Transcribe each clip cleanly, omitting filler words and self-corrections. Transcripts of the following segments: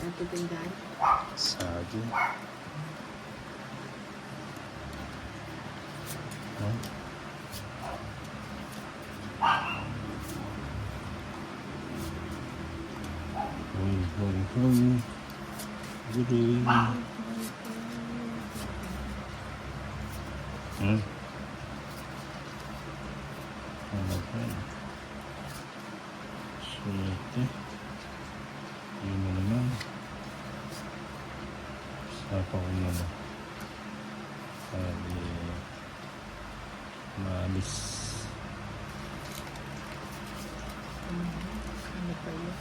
Natutundaan. Saging. Huh? Hoy, hoy, hoy. Guloy. Ano ba? Swerte. Yun na naman. Sapa ko naman. Sabi, maalis. Ano pa yun?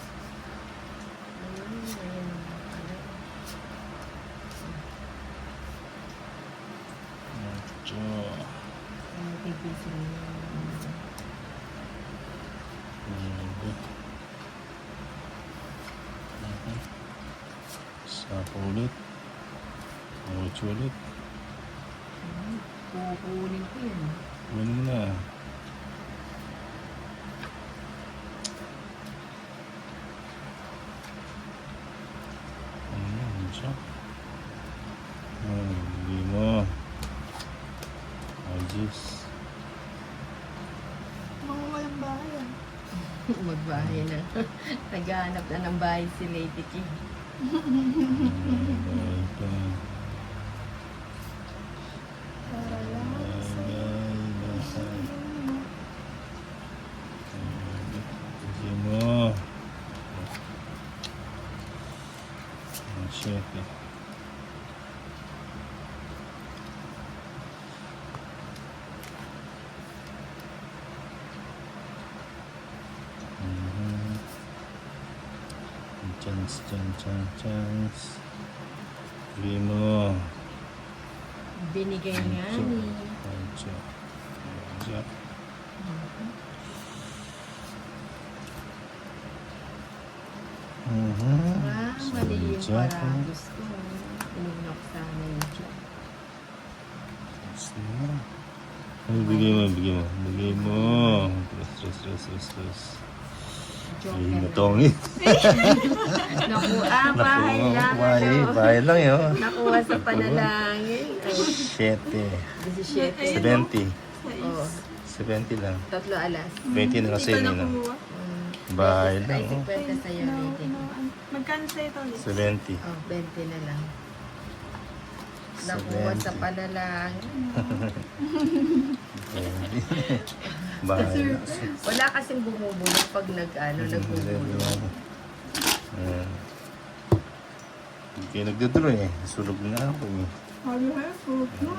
Medyo. Tigisin mo. Sapa ulit. Ulit ulit. Kukunin ko yan. Wala na. Ano siya? Hindi mo. Ajis. Mga walang bahay. Magbahay na. Naghahanap na ng bahay si Lady King. Para lang sa Hindi mo. Shit. Chance. Hindi mo. Binigay nga ni. Mali yung paragos ko. Inunok sana yung job. Bigay mo. Stress. Ay, Joker. natongit. Nakuha, bahay lang. Bahay lang yun. Nakuha sa panalangin. Ay, 7. 17. 70. Oo. 70 lang. Tatlo alas. 20 na kasi Ito yun. nakuha. Bahay Ay, lang. 50 sa'yo, Lady. Magkano sa ito ulit? 70. Oh, 20 na lang. Nakuha sa 70. panalangin. Bahay lang. Wala kasing bumubulong pag nagbubulong. Hindi kayo nagdadraw eh. Sulog na ako eh. Are you helpful? No.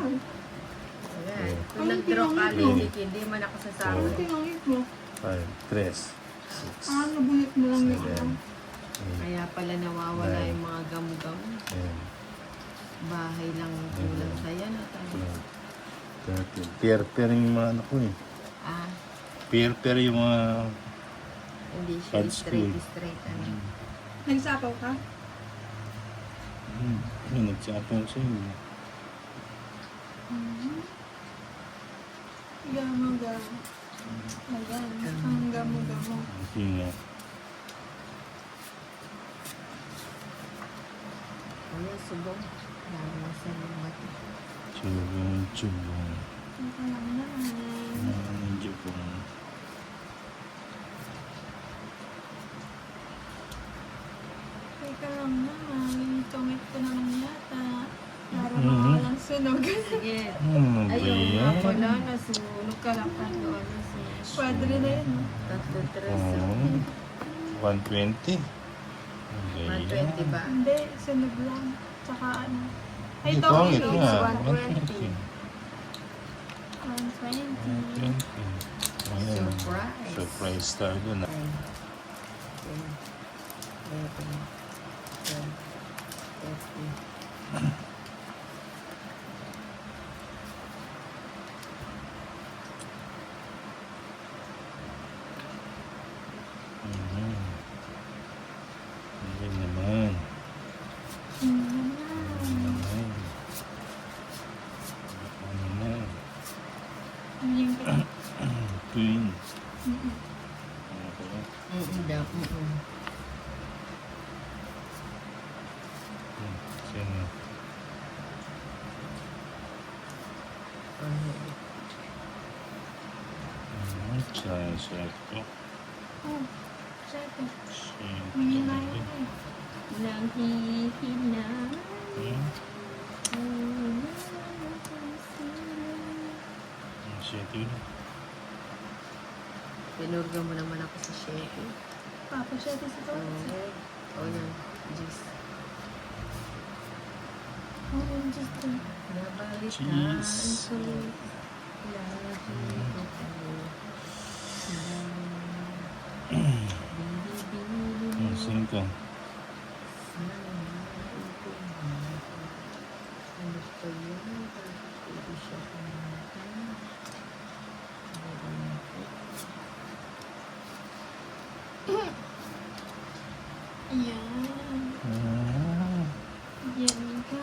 Ayan. Kung nag-draw ka, Lady, hindi man ako sasama. Ano tinangit mo? 5, 3, 6, Nabulit mo lang yung 7, Kaya pala nawawala Nine. yung mga gamo-gamo. 10, Bahay lang kulang sa'yo na tayo. 12, 13. Yung mga anak ko eh. Ah, Pair yung mga hindi siya Old school. straight. Ano. Nagsapaw ka? Yung nagsapong sa'yo. Gamo-gamo. Ayan. Ang gamo-gamo. Hindi nga. Ayan, subong. Lalo sa lumat. Chubong. Ito lang naman. Medyo kung Teka lang naman. Tungit ko naman yata. Para makawalang sunog. Sige. ano ba Ayun nga yan? pala, nasunog ka lang pa doon. Padre na yun. Tatlo, tres. Oo. 120. Okay. 120 ba? Hindi, sunog lang. Tsaka ano. Ay, Ito, tungit ito ko. nga. 120. 120. 120. Ayan. Surprise. Surprise tayo dun. 10, 11, 12, 13. Hindi naman. Ano na? Ano yung Queen. Daw. Sino? Chai Seko. Oh, siyempre. Seko. Hindi na yun eh. Nang hihina. Seko yun. Pinurga mo naman ako sa Sheki. Papa, siyempre sa to. Oo yan. Diyos. Oh, yun, just to. Nabalitaan Cheese. ko. Lagi ko kayo. Sino ka? Ano pa yun? Pwede siya kumanta. Ayan. Ah, Yan ka.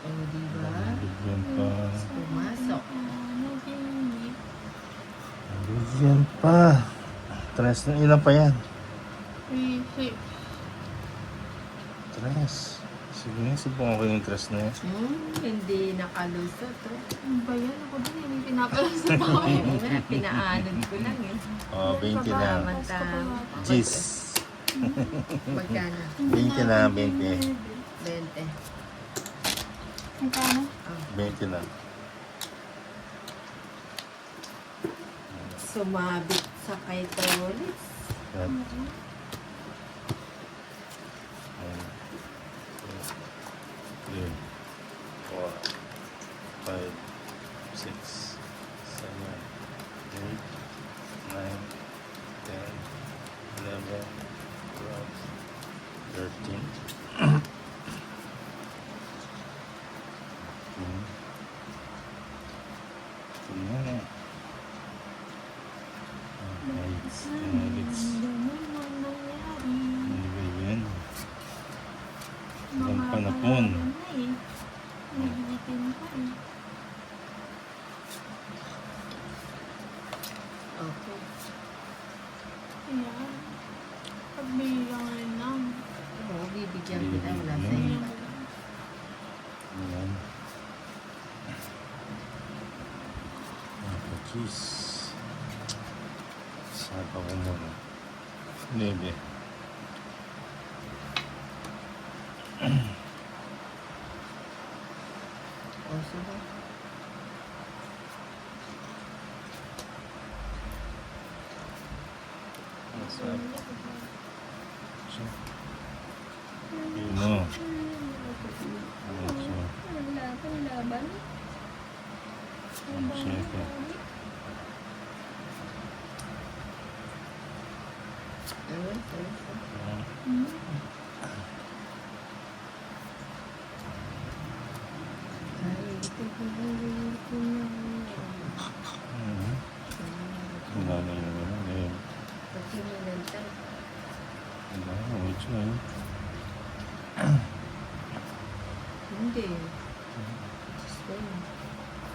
Oh, diba? bigyan pa. Pumasok. Naginip. Bigyan pa. Tres na ilan pa yan? 3, 6. Tres. Sige nga, subukan ko yung tres na yan. Hindi nakalusot. Ano ba yan? Ako din yun yung pinapalasap ako eh. Pinaanod ko lang eh. Oh, 20 na. Samantang Jeez. magkano? 20 na, 20. 20. Magkano? 20 na. Sumabit sa kay Tolis. Yan. 3, 4, 5, 6, 7, 8, 9, 10, 11, 12, 13. Tingnan. Lights. Lights. Ano ba yan? Ang panapon. Nagigitin ko eh. Okay. Ayan. Pagbilangan lang. Oo, bibigyan kita. Wala sa iyo. Ayan. Cheese. Sapa ko muna. Nebe. O, sige. Masarap. Pino. Wala akong laban. Siyempre. Ayun, ayun. Ay, ito ko na. Wala na yun. Ngayon. Pati minantay. Wala na. Wait siya. Hindi.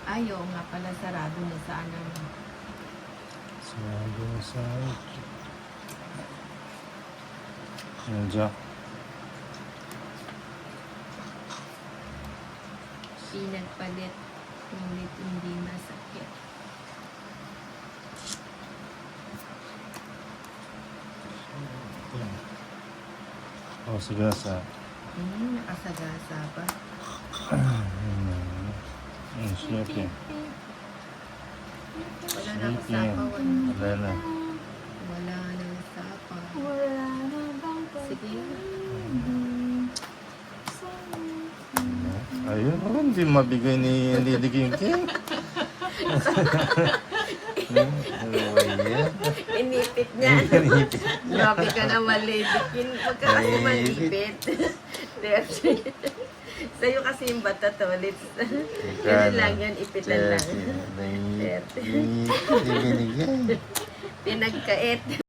Ayaw nga pala sarado na sa ano. Sabi sa yung jack. Pinagpalit. Ngunit hindi masakit. Oh, sigasa. Nakasagasa pa. Siyempre. Wala na akong sapawan. Wala na. Wala nang sapa. Wala na bang Sige. Ayun, oh, hindi mabigay ni Lady Kim Kim. Ano ba yan? Inipit niya. Grabe ka na malidikin. Huwag ka kasi malipit. Sa'yo kasi yung bata to. Ganun lang yan. Ipitan lang. Binigay. Pinagkait.